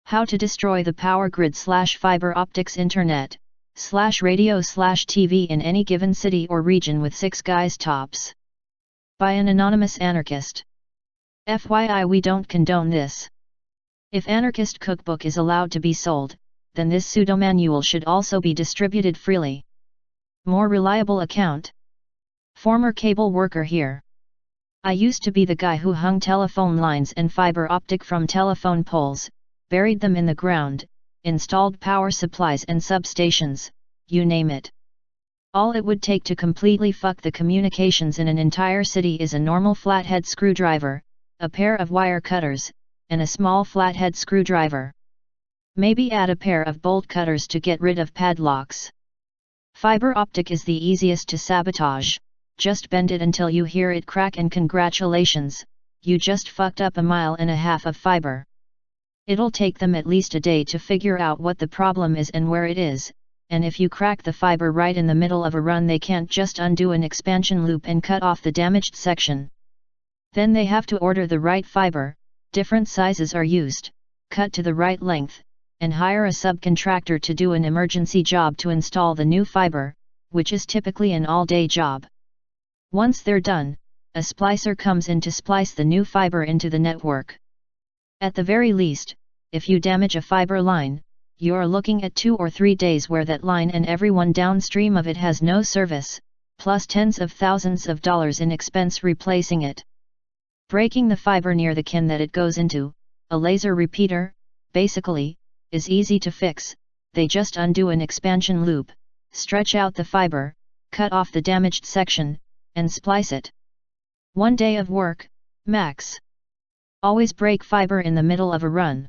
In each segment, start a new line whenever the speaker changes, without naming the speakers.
How to destroy the power grid / fiber optics internet / radio / TV in any given city or region with 6 guys tops. By an anonymous anarchist. FYI, we don't condone this. If Anarchist Cookbook is allowed to be sold, then this pseudo-manual should also be distributed freely. More reliable account. Former cable worker here. I used to be the guy who hung telephone lines and fiber optic from telephone poles, buried them in the ground, installed power supplies and substations, you name it. All it would take to completely fuck the communications in an entire city is a normal flathead screwdriver, a pair of wire cutters, and a small flathead screwdriver. Maybe add a pair of bolt cutters to get rid of padlocks. Fiber optic is the easiest to sabotage. Just bend it until you hear it crack and congratulations, you just fucked up 1.5 miles of fiber. It'll take them at least a day to figure out what the problem is and where it is, and if you crack the fiber right in the middle of a run, they can't just undo an expansion loop and cut off the damaged section. Then they have to order the right fiber, different sizes are used, cut to the right length, and hire a subcontractor to do an emergency job to install the new fiber, which is typically an all-day job. Once they're done, a splicer comes in to splice the new fiber into the network. At the very least, if you damage a fiber line, you're looking at 2 or 3 days where that line and everyone downstream of it has no service, plus tens of thousands of dollars in expense replacing it. Breaking the fiber near the kin that it goes into, a laser repeater, basically, is easy to fix. They just undo an expansion loop, stretch out the fiber, cut off the damaged section, and splice it. 1 day of work, max. Always break fiber in the middle of a run.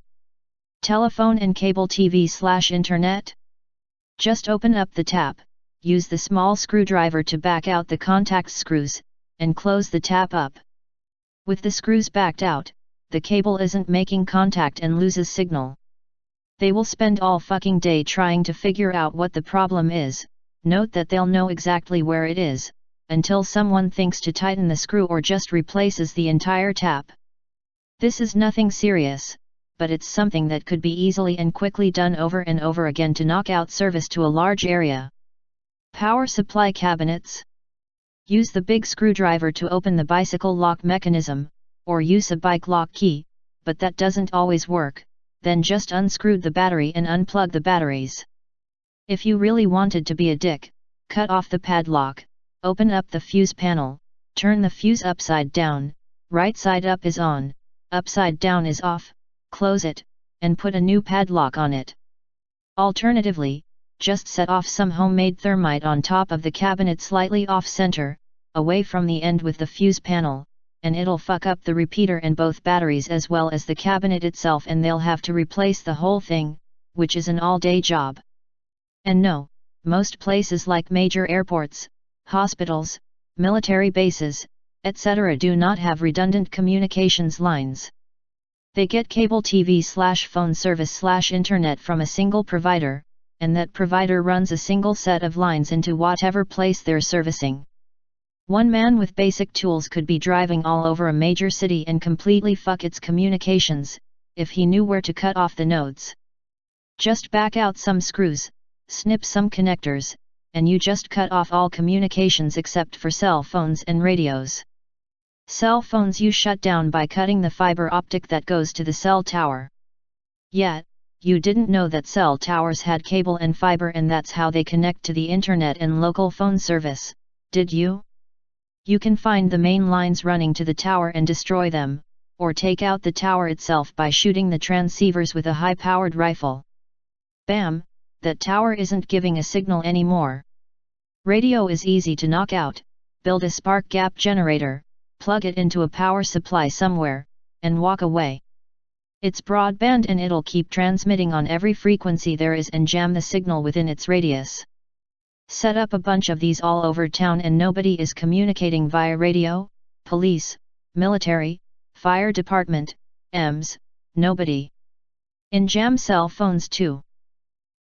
Telephone and cable TV / internet? Just open up the tap, use the small screwdriver to back out the contact screws, and close the tap up. With the screws backed out, the cable isn't making contact and loses signal. They will spend all fucking day trying to figure out what the problem is. Note that they'll know exactly where it is, until someone thinks to tighten the screw or just replaces the entire tap. This is nothing serious, but it's something that could be easily and quickly done over and over again to knock out service to a large area. Power supply cabinets. Use the big screwdriver to open the bicycle lock mechanism, or use a bike lock key, but that doesn't always work, then just unscrew the battery and unplug the batteries. If you really wanted to be a dick, cut off the padlock, open up the fuse panel, turn the fuse upside down, right side up is on, upside down is off, close it, and put a new padlock on it. Alternatively, just set off some homemade thermite on top of the cabinet slightly off-center, away from the end with the fuse panel, and it'll fuck up the repeater and both batteries as well as the cabinet itself, and they'll have to replace the whole thing, which is an all-day job. And no, most places like major airports, hospitals, military bases, etc. do not have redundant communications lines. They get cable TV / phone service / internet from a single provider, and that provider runs a single set of lines into whatever place they're servicing. One man with basic tools could be driving all over a major city and completely fuck its communications, if he knew where to cut off the nodes. Just back out some screws, snip some connectors, and you just cut off all communications except for cell phones and radios. Cell phones you shut down by cutting the fiber optic that goes to the cell tower. Yet, you didn't know that cell towers had cable and fiber, and that's how they connect to the internet and local phone service, did you? You can find the main lines running to the tower and destroy them, or take out the tower itself by shooting the transceivers with a high-powered rifle. Bam, that tower isn't giving a signal anymore. Radio is easy to knock out. Build a spark gap generator, plug it into a power supply somewhere, and walk away. It's broadband and it'll keep transmitting on every frequency there is and jam the signal within its radius. Set up a bunch of these all over town and nobody is communicating via radio, police, military, fire department, EMS, nobody. In jam cell phones too.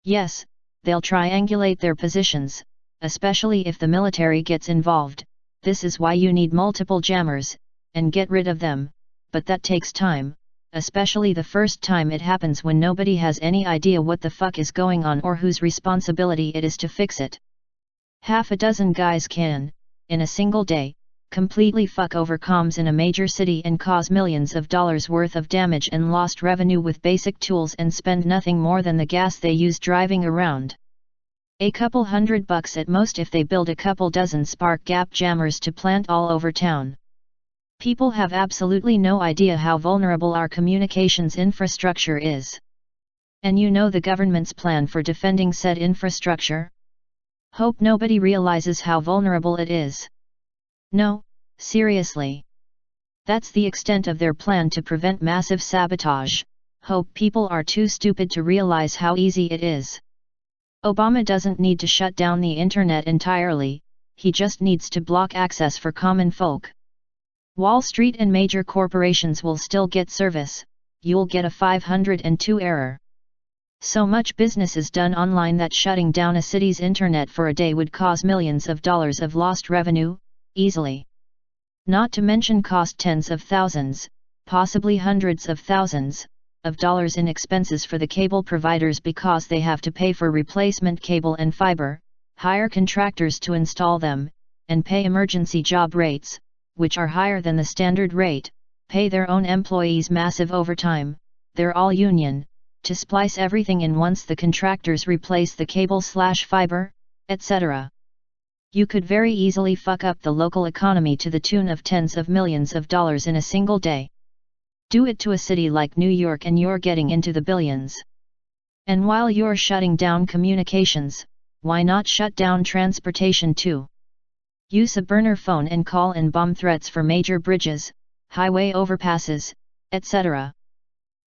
Yes, they'll triangulate their positions, especially if the military gets involved. This is why you need multiple jammers, and get rid of them, but that takes time, especially the first time it happens when nobody has any idea what the fuck is going on or whose responsibility it is to fix it. Half a dozen guys can, in a single day, completely fuck over comms in a major city and cause millions of dollars worth of damage and lost revenue with basic tools and spend nothing more than the gas they use driving around. A couple $100 at most if they build a couple dozen spark gap jammers to plant all over town. People have absolutely no idea how vulnerable our communications infrastructure is. And you know the government's plan for defending said infrastructure? Hope nobody realizes how vulnerable it is. No, seriously. That's the extent of their plan to prevent massive sabotage. Hope people are too stupid to realize how easy it is. Obama doesn't need to shut down the internet entirely, he just needs to block access for common folk. Wall Street and major corporations will still get service, you'll get a 502 error. So much business is done online that shutting down a city's internet for a day would cause millions of dollars of lost revenue, easily. Not to mention cost tens of thousands, possibly hundreds of thousands, of dollars in expenses for the cable providers because they have to pay for replacement cable and fiber, hire contractors to install them, and pay emergency job rates, which are higher than the standard rate, pay their own employees massive overtime, they're all union, to splice everything in once the contractors replace the cable/fiber, etc. You could very easily fuck up the local economy to the tune of tens of millions of dollars in a single day. Do it to a city like New York and you're getting into the billions. And while you're shutting down communications, why not shut down transportation too? Use a burner phone and call in bomb threats for major bridges, highway overpasses, etc.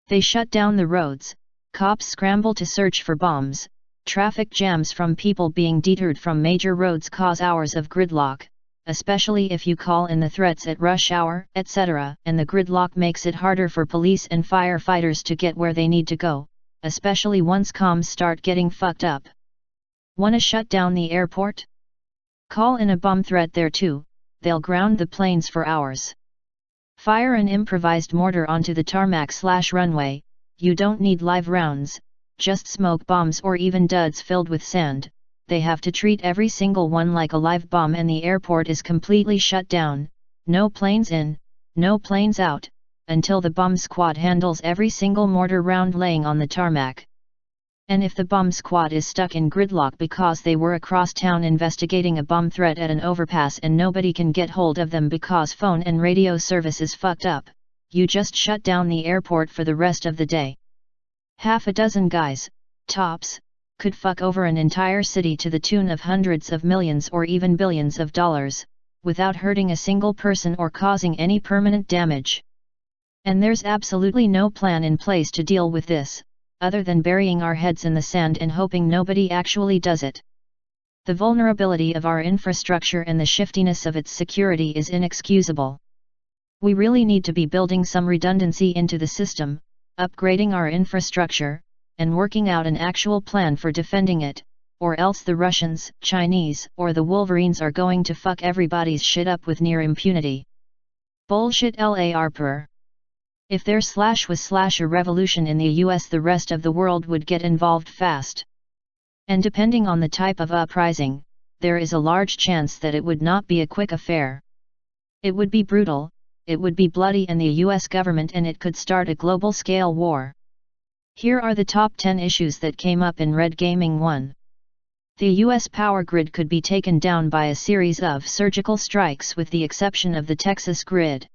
They shut down the roads, cops scramble to search for bombs, traffic jams from people being deterred from major roads cause hours of gridlock, especially if you call in the threats at rush hour, etc., and the gridlock makes it harder for police and firefighters to get where they need to go, especially once comms start getting fucked up. Wanna shut down the airport? Call in a bomb threat there too, they'll ground the planes for hours. Fire an improvised mortar onto the tarmac/runway, you don't need live rounds, just smoke bombs or even duds filled with sand. They have to treat every single one like a live bomb and the airport is completely shut down, no planes in, no planes out, until the bomb squad handles every single mortar round laying on the tarmac. And if the bomb squad is stuck in gridlock because they were across town investigating a bomb threat at an overpass and nobody can get hold of them because phone and radio service is fucked up, you just shut down the airport for the rest of the day. Half a dozen guys, tops, could fuck over an entire city to the tune of hundreds of millions or even billions of dollars, without hurting a single person or causing any permanent damage. And there's absolutely no plan in place to deal with this, other than burying our heads in the sand and hoping nobody actually does it. The vulnerability of our infrastructure and the shiftiness of its security is inexcusable. We really need to be building some redundancy into the system, upgrading our infrastructure, and working out an actual plan for defending it, or else the Russians, Chinese, or the Wolverines are going to fuck everybody's shit up with near impunity. Bullshit LARPer. If there was a revolution in the US, the rest of the world would get involved fast. And depending on the type of uprising, there is a large chance that it would not be a quick affair. It would be brutal, it would be bloody, and the US government and it could start a global scale war. Here are the top 10 issues that came up in Red Gaming 1. The US power grid could be taken down by a series of surgical strikes with the exception of the Texas grid.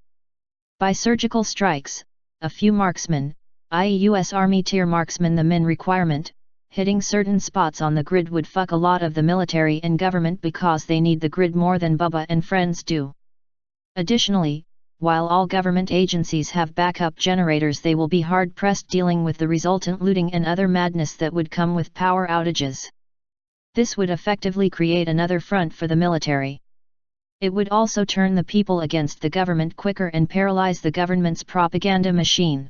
By surgical strikes, a few marksmen, i.e. US Army tier marksmen, the min requirement, hitting certain spots on the grid would fuck a lot of the military and government because they need the grid more than Bubba and friends do. Additionally, while all government agencies have backup generators, they will be hard-pressed dealing with the resultant looting and other madness that would come with power outages. This would effectively create another front for the military. It would also turn the people against the government quicker and paralyze the government's propaganda machine.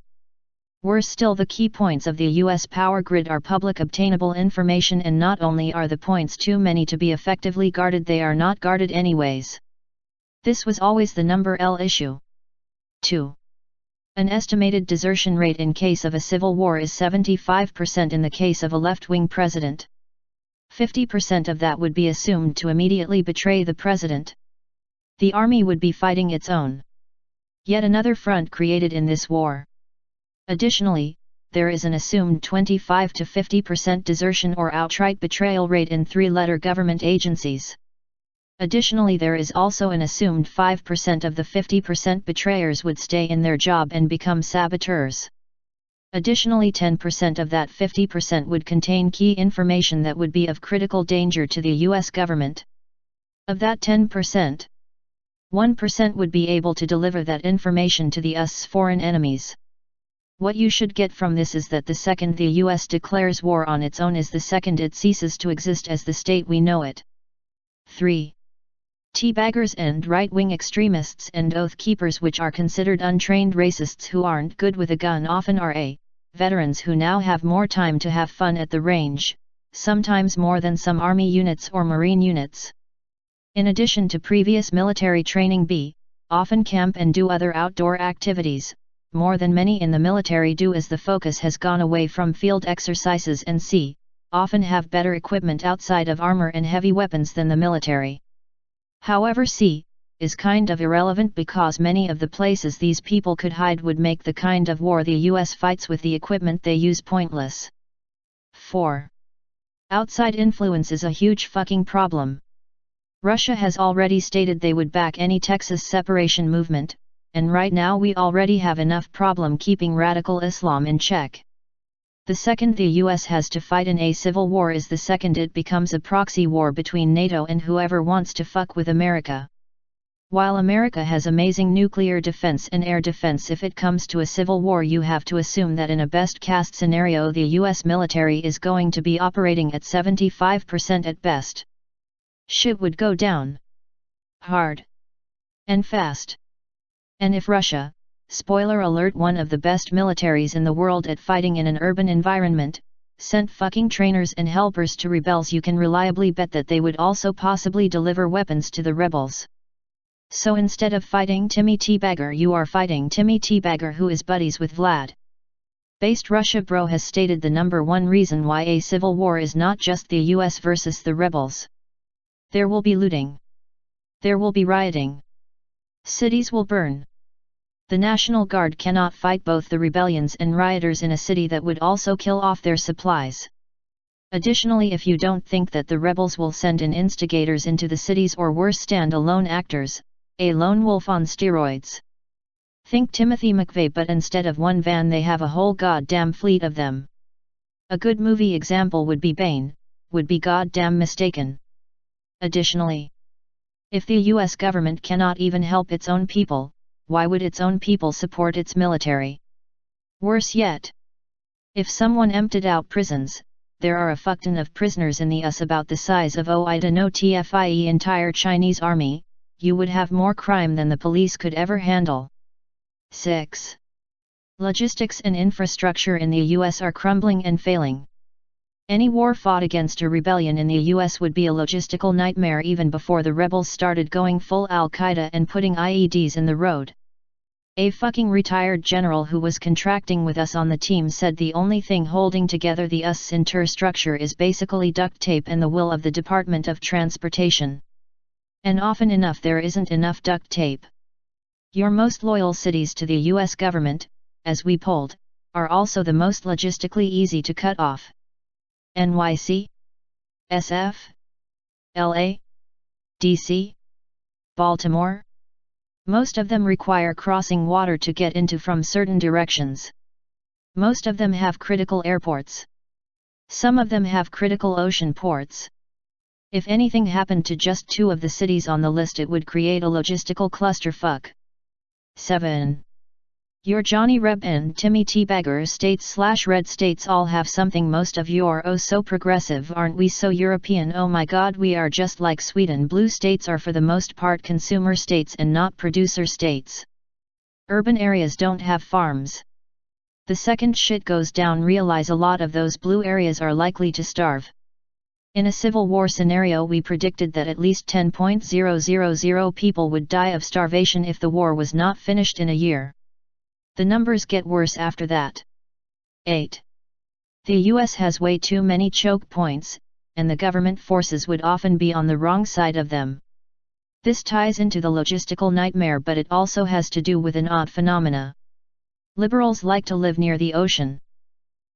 Worse still, the key points of the US power grid are public obtainable information, and not only are the points too many to be effectively guarded, they are not guarded anyways. This was always the number L issue. 2. An estimated desertion rate in case of a civil war is 75% in the case of a left-wing president. 50% of that would be assumed to immediately betray the president. The army would be fighting its own. Yet another front created in this war. Additionally, there is an assumed 25 to 50% desertion or outright betrayal rate in three-letter government agencies. Additionally, there is also an assumed 5% of the 50% betrayers would stay in their job and become saboteurs. Additionally, 10% of that 50% would contain key information that would be of critical danger to the US government. Of that 10%, 1% would be able to deliver that information to the US foreign enemies. What you should get from this is that the second the US declares war on its own is the second it ceases to exist as the state we know it. 3. Teabaggers and right-wing extremists and oath keepers, which are considered untrained racists who aren't good with a gun, often are veterans who now have more time to have fun at the range, sometimes more than some Army units or Marine units. In addition to previous military training, often camp and do other outdoor activities, more than many in the military do, as the focus has gone away from field exercises, and often have better equipment outside of armor and heavy weapons than the military. However, is kind of irrelevant because many of the places these people could hide would make the kind of war the US fights with the equipment they use pointless. 4. Outside influence is a huge fucking problem. Russia has already stated they would back any Texas separation movement, and right now we already have enough problem keeping radical Islam in check. The second the US has to fight in a civil war is the second it becomes a proxy war between NATO and whoever wants to fuck with America. While America has amazing nuclear defense and air defense, if it comes to a civil war you have to assume that in a best-case scenario the US military is going to be operating at 75% at best. Shit would go down hard and fast. And if Russia, spoiler alert, one of the best militaries in the world at fighting in an urban environment, sent fucking trainers and helpers to rebels, you can reliably bet that they would also possibly deliver weapons to the rebels. So instead of fighting Timmy Teabagger, you are fighting Timmy Teabagger, who is buddies with Vlad. Based Russia Bro has stated the number one reason why a civil war is not just the US versus the rebels. There will be looting. There will be rioting. Cities will burn. The National Guard cannot fight both the rebellions and rioters in a city that would also kill off their supplies. Additionally, if you don't think that the rebels will send in instigators into the cities or worse stand-alone actors, a lone wolf on steroids. Think Timothy McVeigh, but instead of one van they have a whole goddamn fleet of them. A good movie example would be Bane, would be goddamn mistaken. Additionally, if the US government cannot even help its own people, why would its own people support its military? Worse yet, if someone emptied out prisons, there are a fuckton of prisoners in the US about the size of I don't know TFIE entire Chinese army, you would have more crime than the police could ever handle. 6. Logistics and infrastructure in the US are crumbling and failing. Any war fought against a rebellion in the US would be a logistical nightmare even before the rebels started going full Al-Qaeda and putting IEDs in the road. A fucking retired general who was contracting with us on the team said the only thing holding together the US infrastructure is basically duct tape and the will of the Department of Transportation. And often enough there isn't enough duct tape. Your most loyal cities to the US government, as we polled, are also the most logistically easy to cut off. NYC, SF, LA, DC, Baltimore. Most of them require crossing water to get into from certain directions. Most of them have critical airports. Some of them have critical ocean ports. If anything happened to just 2 of the cities on the list, it would create a logistical clusterfuck. 7. Your Johnny Reb and Timmy Teabagger states/red states all have something. Most of your oh so progressive, aren't we so European, oh my god we are just like Sweden. Blue states are for the most part consumer states and not producer states. Urban areas don't have farms. The second shit goes down, realize a lot of those blue areas are likely to starve. In a civil war scenario we predicted that at least 10,000 people would die of starvation if the war was not finished in a year. The numbers get worse after that. 8. The US has way too many choke points, and the government forces would often be on the wrong side of them. This ties into the logistical nightmare, but it also has to do with an odd phenomena. Liberals like to live near the ocean.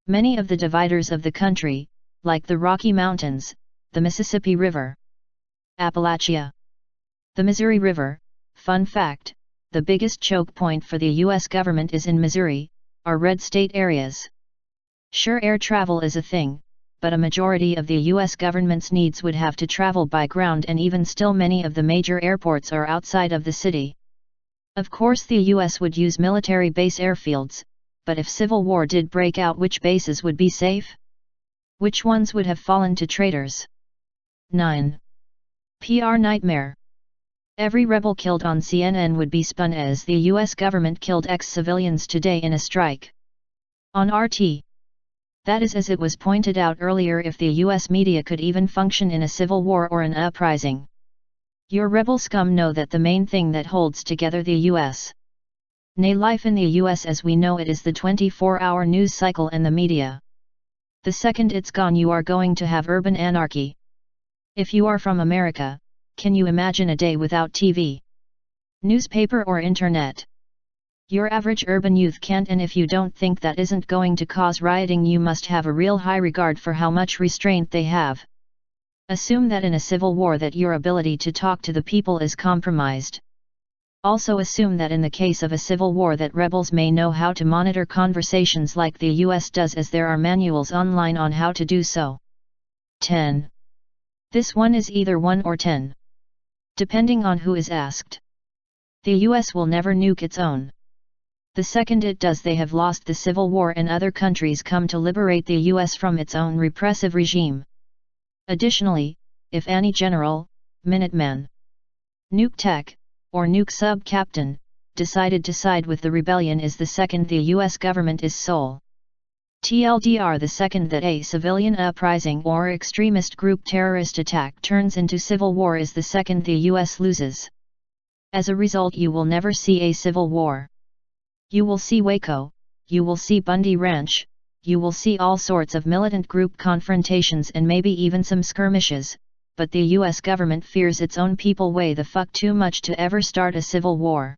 Many of the dividers of the country, like the Rocky Mountains, the Mississippi River, Appalachia, the Missouri River. Fun fact, the biggest choke point for the US government is in Missouri, are red state areas. Sure, air travel is a thing, but a majority of the US government's needs would have to travel by ground, and even still many of the major airports are outside of the city. Of course the US would use military base airfields, but if civil war did break out, which bases would be safe? Which ones would have fallen to traitors? 9. PR nightmare. Every rebel killed on CNN would be spun as the US government killed ex-civilians today in a strike. On RT. That is, as it was pointed out earlier, if the US media could even function in a civil war or an uprising. Your rebel scum know that the main thing that holds together the US, nay, life in the US as we know it, is the 24-hour news cycle and the media. The second it's gone, you are going to have urban anarchy. If you are from America, can you imagine a day without TV, newspaper or internet? Your average urban youth can't, and if you don't think that isn't going to cause rioting, you must have a real high regard for how much restraint they have. Assume that in a civil war that your ability to talk to the people is compromised. Also assume that in the case of a civil war that rebels may know how to monitor conversations like the US does, as there are manuals online on how to do so. 10. This one is either 1 or 10. Depending on who is asked. The US will never nuke its own. The second it does, they have lost the Civil War and other countries come to liberate the US from its own repressive regime. Additionally, if any general, Minuteman, nuke tech, or nuke sub-captain, decided to side with the rebellion, is the second the US government is sole. TLDR, the second that a civilian uprising or extremist group terrorist attack turns into civil war is the second the US loses. As a result, you will never see a civil war. You will see Waco, you will see Bundy Ranch, you will see all sorts of militant group confrontations and maybe even some skirmishes, but the US government fears its own people way the fuck too much to ever start a civil war.